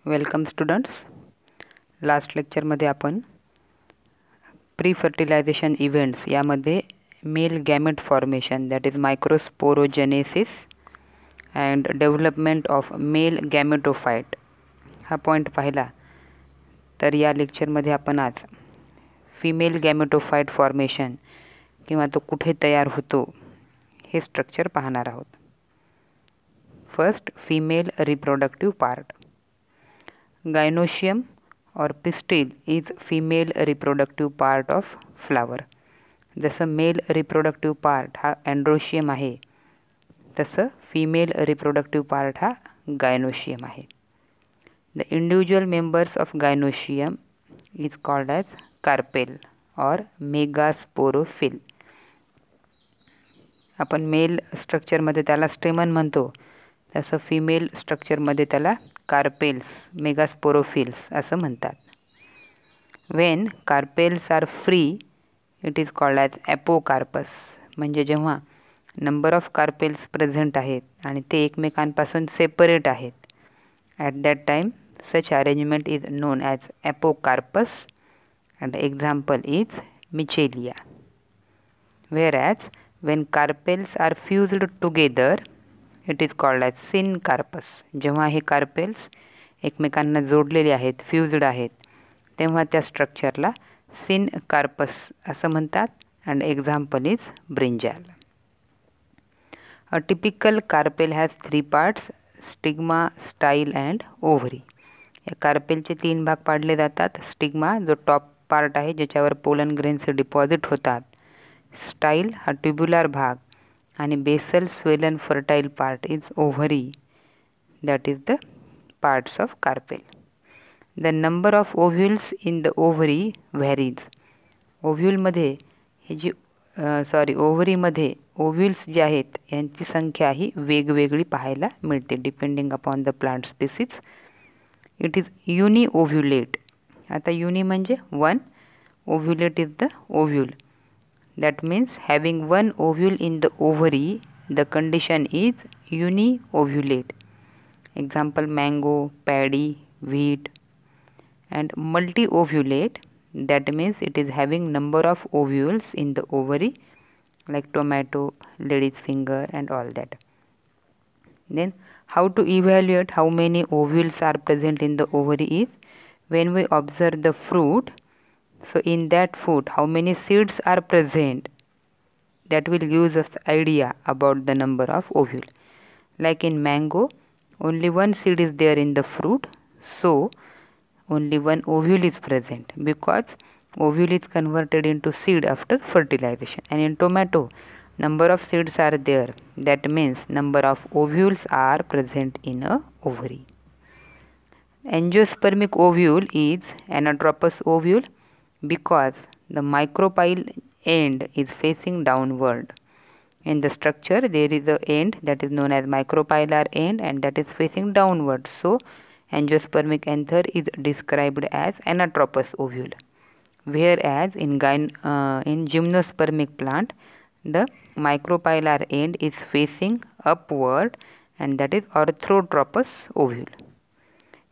Welcome students. Last लेक्चरमध्ये आपण pre fertilization events यामध्ये male gamete formation that is microsporogenesis and development of male gametophyte हा point पाहिला. तर या लेक्चरमध्ये आपण आज फिमेल गॅमेटोफाइट फॉर्मेशन किंवा तो कुठे तयार होतो हे स्ट्रक्चर पाहणार आहोत. First, female reproductive part. Gynoecium or pistil is female reproductive part of flower. जसं मेल रिप्रोडक्टिव्ह पार्ट हा एंड्रोशियम आहे तसं फीमेल रिप्रोडक्टिव्ह पार्ट हा गायनोशियम आहे. The individual members of gynoecium is called as carpel और megasporophyll. आपण mail स्ट्रक्चरमध्ये त्याला स्टेमन म्हणतो तसं फिमेल स्ट्रक्चरमध्ये त्याला कार्पेल्स मेगास्पोरोफिल्स असं म्हणतात. When carpels are free it is called as apocarpous. म्हणजे जेव्हा नंबर ऑफ कार्पेल्स प्रेझेंट आहेत आणि ते एकमेकांपासून सेपरेट आहेत, at that time such arrangement is known as apocarpous and example is Michelia. whereas when carpels are fused together it is called as syncarpus. जेव्हा हे carpels एकमेकांना जोडलेले आहेत, फ्यूज्ड आहेत, तेव्हा त्या स्ट्रक्चरला सिनकार्पस असं म्हणतात. And example is brinjal. A typical carpel has 3 parts, stigma, style and ovary. या कार्पेलचे 3 भाग पाडले जातात. स्टिग्मा जो टॉप पार्ट आहे ज्याच्यावर पोलन ग्रेन्स डिपॉझिट होतात, स्टाईल हा ट्युब्युलर भाग, आणि basal swollen fertile part is ovary that is the parts of carpel. The number of ovules in the ovary varies. ओव्ह्युलमध्ये हे जी ओव्हरीमध्ये ओव्ह्युल्स जे आहेत यांची संख्या ही वेगवेगळी पाहायला मिळते depending upon the plant species. It is uni ovulate. आता युनी म्हणजे 1, ovulate is the ovule. That means having one ovule in the ovary, the condition is uniovulate. Example mango, paddy, wheat. And multi-ovulate, that means it is having number of ovules in the ovary like tomato, lady's finger and all that. Then how to evaluate how many ovules are present in the ovary is when we observe the fruit. So in that fruit how many seeds are present, that will give us idea about the number of ovule. Like in mango only 1 seed is there in the fruit, so only 1 ovule is present because ovule is converted into seed after fertilization. And in tomato number of seeds are there, that means number of ovules are present in a ovary. Angiospermic ovule is anatropous ovule because the micropyle end is facing downward. In the structure there is a end that is known as micropylar end and that is facing downward. So angiospermic anther is described as anatropous ovule. Whereas in gymnospermic plant the micropylar end is facing upward and that is orthotropous ovule.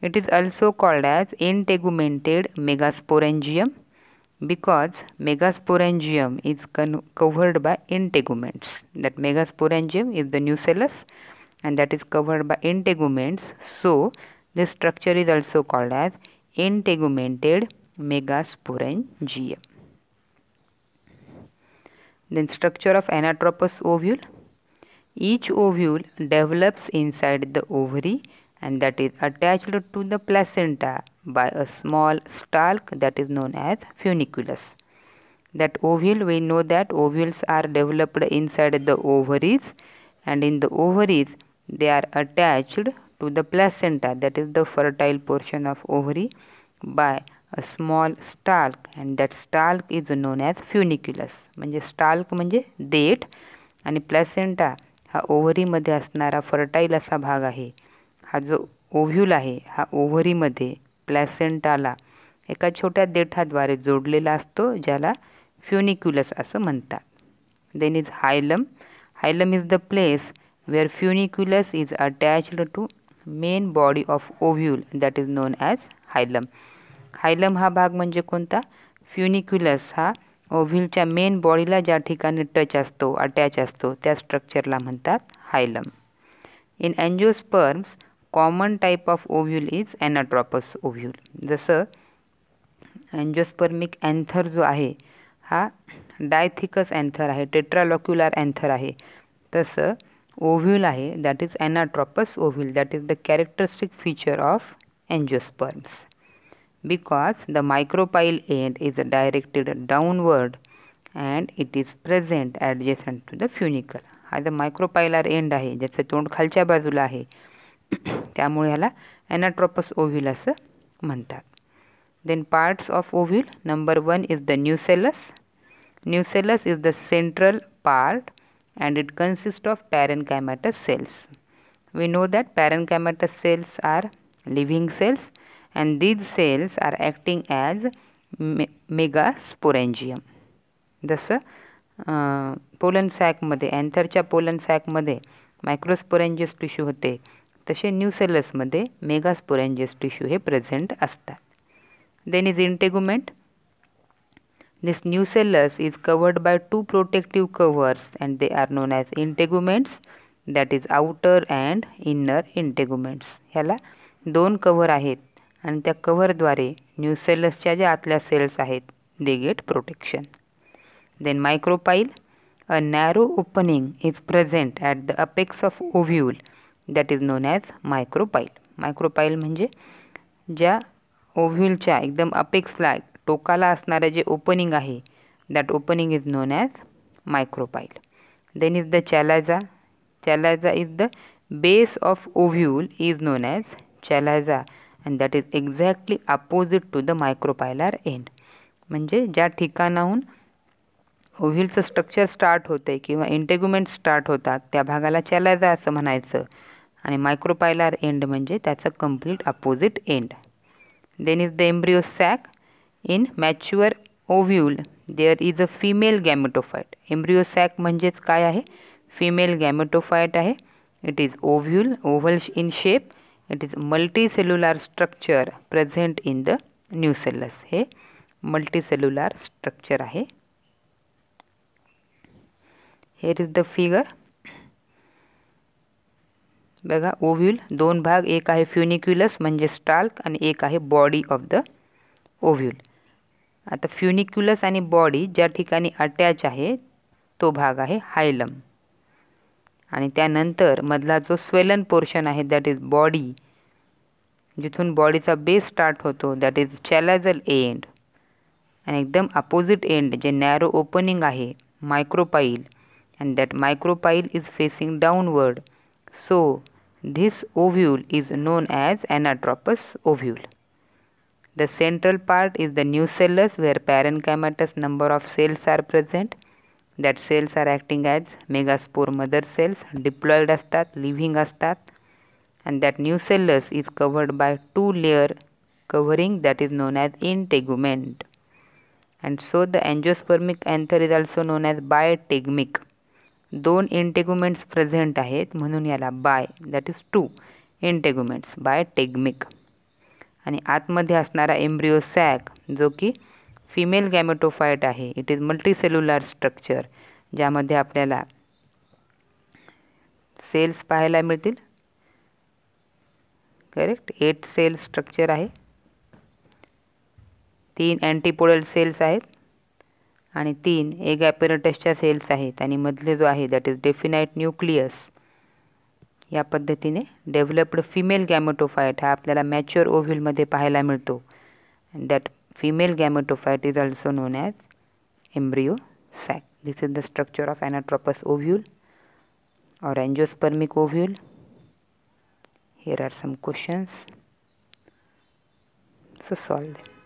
It is also called as integumented megasporangium because megasporangium is covered by integuments. That megasporangium is the nucellus and that is covered by integuments. So this structure is also called as integumented megasporangium. Then structure of anatropous ovule. Each ovule develops inside the ovary and that is attached to the placenta by a small stalk that is known as funiculus. That ovule, we know that ovules are developed inside the ovaries and in the ovaries they are attached to the placenta, that is the fertile portion of ovary, by a small stalk and that stalk is known as funiculus. म्हणजे stalk म्हणजे देठ आणि placenta हा ओव्हरीमध्ये असणारा fertile असा भाग आहे. हा जो ओव्ह्यूल आहे हा ओव्हरीमध्ये प्लॅसेंटाला एका छोट्या देठाद्वारे जोडलेला असतो ज्याला फ्युनिक्युलस असं म्हणतात. Then is hilum. Hilum is the place where funiculus is attached to main body of ovule that is known as hilum. Hilum हा भाग म्हणजे कोणता? फ्युनिक्युलस हा ओव्ह्यूलच्या मेन बॉडीला ज्या ठिकाणी टच असतो, अटॅच असतो, त्या स्ट्रक्चरला म्हणतात hilum. In angiosperms common type of ovule is anatropous ovule. जसं अँजिओस्पर्मिक अँथर जो आहे हा डायथिकस अँथर आहे, टेट्रालॉक्युलर अँथर आहे, तसं ओव्ह्यूल आहे that is anatropous ovule. That is the characteristic feature of angiosperms. Because the micropyle end is directed downward and it is present adjacent to the funicle. हा जो मायक्रोपायलर end आहे ज्याचं तोंड खालच्या बाजूला आहे त्यामुळे ह्याला ॲनाट्रॉपस ओव्ह्यूल असं म्हणतात. Then parts of ovule. Number 1 is the nucellus. Nucellus is the central part and it consists of parenchymatous cells. We know that parenchymatous cells are living cells and these cells are acting as megasporangium. जसं pollen सॅकमध्ये, अँथरच्या pollen सॅकमध्ये microsporangious tissue होते तसे न्यूसेलसमध्ये megasporangious tissue हे present असतात. Then is integument. This nucellus is covered by two protective covers and they are known as integuments, that is outer and inner integuments. ह्याला दोन कव्हर आहेत आणि त्या कव्हरद्वारे न्यूसेलसच्या ज्या आतल्या सेल्स आहेत they get protection. Then micropyle. A narrow opening is present at the apex of ovule that is known as micropyle. Micropyle म्हणजे ज्या ओव्ह्यूलच्या एकदम अपेक्सला टोकाला असणारे जे ओपनिंग आहे that opening is known as micropyle. Then is the chalaza. Chalaza is the base of ovule is known as chalaza and that is exactly opposite to the micropylar end. म्हणजे ज्या ठिकाणाहून ओव्ह्यूलचं स्ट्रक्चर स्टार्ट होते किंवा इंटेग्युमेंट start होतात त्या भागाला चॅलाझा असं म्हणायचं आणि मायक्रोपायलर एंड म्हणजे त्याचं complete opposite end. Then is the embryo sac. In mature ovule there is a female gametophyte. Embryo sac म्हणजेच काय आहे? Female gametophyte आहे. It is ovule, oval in shape. It is multicellular structure present in the nucellus. हे multicellular structure आहे. Here is the figure. बघा ovule दोन भाग, एक आहे फ्युनिक्युलस म्हणजे स्टाल्क आणि एक आहे बॉडी ऑफ द ओव्ह्यूल. आता फ्युनिक्युलस आणि बॉडी ज्या ठिकाणी अटॅच आहे तो भाग आहे हायलम आणि त्यानंतर मधला जो स्वेलन पोर्शन आहे दॅट इज बॉडी, जिथून बॉडीचा बेस स्टार्ट होतो दॅट इज चॅलाझल एंड आणि एकदम अपोजिट एंड जे नॅरो ओपनिंग आहे micropyle and that micropyle is facing downward. So this ovule is known as anatropous ovule. The central part is the nucellus where parenchymatous number of cells are present. That cells are acting as megaspore mother cells, diploid असतात, living असतात, and that nucellus is covered by two layer covering that is known as integument. And so the angiospermic anther is also known as bitegmic. दोन इंटेग्युमेंट्स present आहेत म्हणून याला bye that is to इंटेग्युमेंट्स बायटेग्मिक. आणि आतमध्ये असणारा embryo sack जो की female गॅमेटोफाइट आहे. इट इज मल्टीसेल्युलर स्ट्रक्चर ज्यामध्ये आपल्याला सेल्स पाहायला मिळतील. करेक्ट 8 सेल स्ट्रक्चर आहे. 3 अँटीपोडल सेल्स आहेत आणि 3 एग ॲपेरेटसच्या सेल्स आहेत आणि मधले जो आहे दॅट इज डेफिनाइट न्यूक्लियस. या पद्धतीने डेव्हलप्ड फिमेल गॅमेटोफाइट हा आपल्याला मॅच्युअर ओव्ह्यूलमध्ये पाहायला मिळतो. That female gametophyte is also known as embryo sac. This is the structure of anatropous ovule or angiospermic ovule. Here are some questions, so solve them.